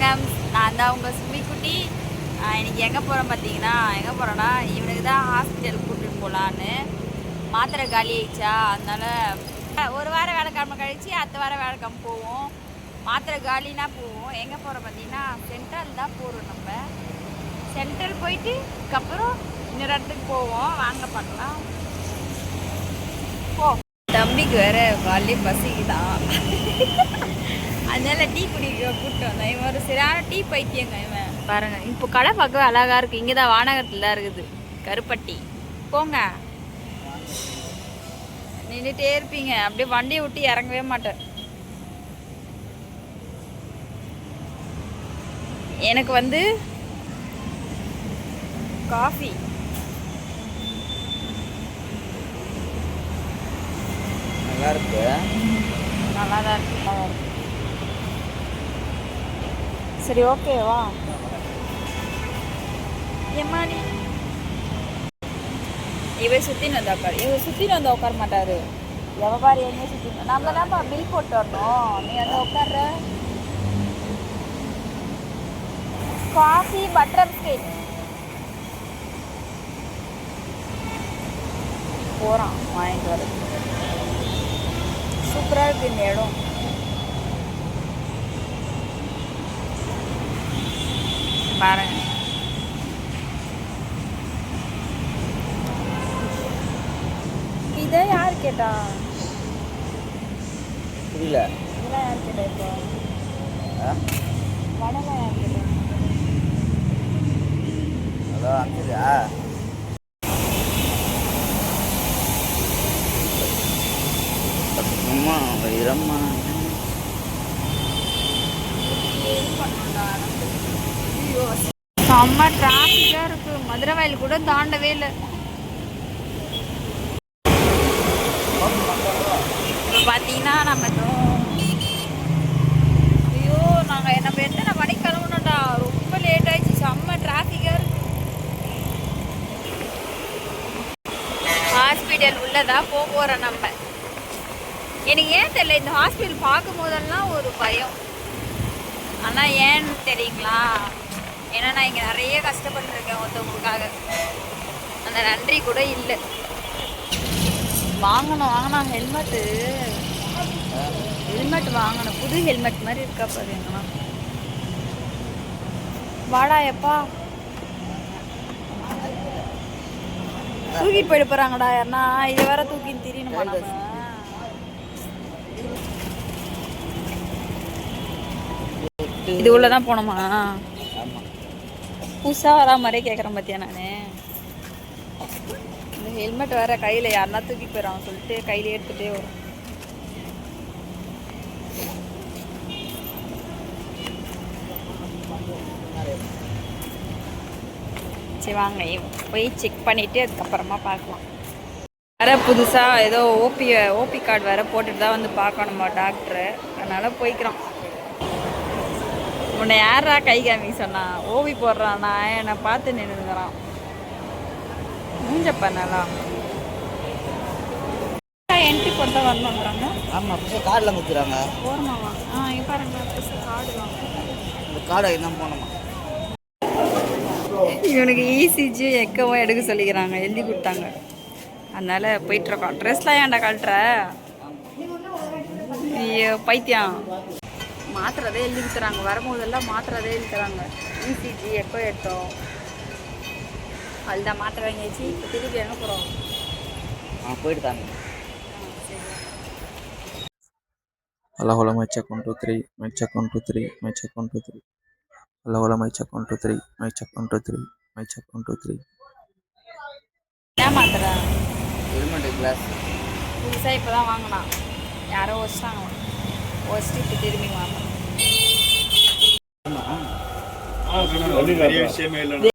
வணக்கம், நான் தான் உங்கள் சுமிக்குட்டி. இன்றைக்கி எங்கே போகிறோம் பார்த்தீங்கன்னா, எங்கே போகிறோன்னா இவனுக்கு தான் ஹாஸ்பிட்டலுக்கு கூட்டிகிட்டு போகலான்னு. மாத்திரை காலி ஆயிடுச்சா, அதனால் ஒரு வாரம் வேலைக்கிழமை கழிச்சு அடுத்த வாரம் வேலைக்கிழமை போவோம். மாத்திரை காலினா போவோம். எங்கே போகிறோம் பார்த்தீங்கன்னா சென்ட்ரல் தான் போகிறோம். நம்ம சென்ட்ரல் போயிட்டு அதுக்கப்புறம் இன்னொரு இடத்துக்கு போவோம். வாங்க பார்க்கலாம். போ. தம்பிக்கு வேற காலையே பசிக்குதான், அதனால டீ குடிக்க கூப்பிட்டு வந்தேன். இவன் ஒரு சரியான டீ பைத்தியங்க இவன். பாருங்க, இப்போ கடை பார்க்கவே அழகா இருக்கு. இங்கே தான் வானகத்தில் தான் இருக்குது கருப்பட்டி. போங்க, நின்றுட்டே இருப்பீங்க, அப்படியே வண்டியை விட்டு இறங்கவே மாட்டேன். எனக்கு வந்து காஃபி நல்லா இருக்கு, நல்லா தான் இருக்கு. சரி, ஓகேவா? எம்மாடி இவர் சுற்றின்னு வந்தா உட்கார். இவர் சுற்றின்னு வந்து உட்கார மாட்டார். எவ்வாறு எங்கே சுற்றி நம்ம தான்ப்பா பில் போட்டு வரணும். நீ வந்து உட்கார்ற. காஃபி பட்டர் பிஸ்கெட் போகிறான் வாங்கிட்டு வர. சூப்பராக இருக்குது இந்த இடம். பாருங்க, இதை யார் கேட்டா? புரியல. இதெல்லாம் யார் கேட்டா? இப்போ வடலாம் யார் கேட்டா? அதான் அங்கதா அம்மா வைரம்மா. செம்ம டிராஃபிக்காக இருக்குது. மதுரை வயல் கூட தாண்டவே இல்லை. இப்போ பார்த்தீங்கன்னா நம்ம ஐயோ, நம்ம எத்தனை மணிக்கு கிளம்பணும்டா? ரொம்ப லேட் ஆயிடுச்சு. செம்ம டிராஃபிக்காக இருக்கு. ஹாஸ்பிட்டல் உள்ளதான் போக போகிறோம் நம்ம. எனக்கு ஏன் தெரியல, இந்த ஹாஸ்பிட்டல் பார்க்கும் போதெல்லாம் ஒரு பயம். ஆனால் ஏன்னு தெரியுங்களா? ஏன்னா நான் இங்கே நிறைய கஷ்டப்பட்டுருக்கேன் ஒருத்தவங்களுக்காக. அந்த நன்றி கூட இல்லை. வாங்கணும் ஹெல்மெட் வாங்கணும். புது ஹெல்மெட் மாதிரி இருக்கா பாருங்கண்ணா. வாடா எப்பா, தூக்கிட்டு போயிட்டு போகிறாங்கடா யாருன்னா. இதை வேற தூக்கின்னு தெரியணுமா? நம்ம இது உள்ளதான் போனோமா? புதுசாக வரா மாதிரியே கேட்குறேன் பார்த்தியா நான். இந்த ஹெல்மெட் வேறு கையில் யாருன்னா தூக்கி போயிடறான் சொல்லிட்டு கையிலே எடுத்துகிட்டே வரும். சரி வாங்க, போய் செக் பண்ணிவிட்டு அதுக்கப்புறமா பார்க்கலாம். வேறு புதுசாக ஏதோ ஓபி கார்டு வேறு போட்டுட்டு தான் வந்து பார்க்கணுமா டாக்டரு. அதனால் போய்க்கிறோம். உன்னை யாரா கை காமிக்க சொன்னா? ஓவி போடுறான்னா என்னை பார்த்து நின்றுங்கிறான். மூஞ்சப்பா நல்லா என்ட்ரி போட்டு தான் வரணுன்றாங்க. ஆமாம், புதுசாக கார்டெலாம் கொடுத்துறாங்க. போகணுமாவா? இங்கே பாருங்க, புதுசாக கார்டு வாங்க. இந்த கார்டை என்ன போகணுமா? இவனுக்கு இசிஜி எக்கவும் எடுக்க சொல்லிக்கிறாங்க, எழுதி கொடுத்தாங்க. அதனால் போயிட்டுருக்கோம். ட்ரெஸ்லாம் ஏன்டா கழட்டுற? ஐயோ பைத்தியம். மாத்திரதே எழுதி கொடுத்துறாங்க. வரும்போதெல்லாம் மாத்திரதே எழுதுறாங்க. இசிஜி எக்கோ எடுத்தோம், அதுதான் மாத்திரை வாங்கியாச்சு. இப்போ திருப்பி எங்கே போகிறோம்? போயிட்டு தாங்க. Hello, hello, my check 1 2 3, my check 1 2 3, my check 1 2 3. Hello, hello, my check 1 2 3, my check 1 2 3, my check 1 2 3. என்ன மாத்திரை? ஹெல்மெட் கிளாஸ் புதுசாக இப்போ தான் வாங்கினான். யாரோ வச்சிட்டாங்க, வச்சுட்டு இப்போ திரும்பி வாங்கணும். பெரிய விஷயமே இல்லை.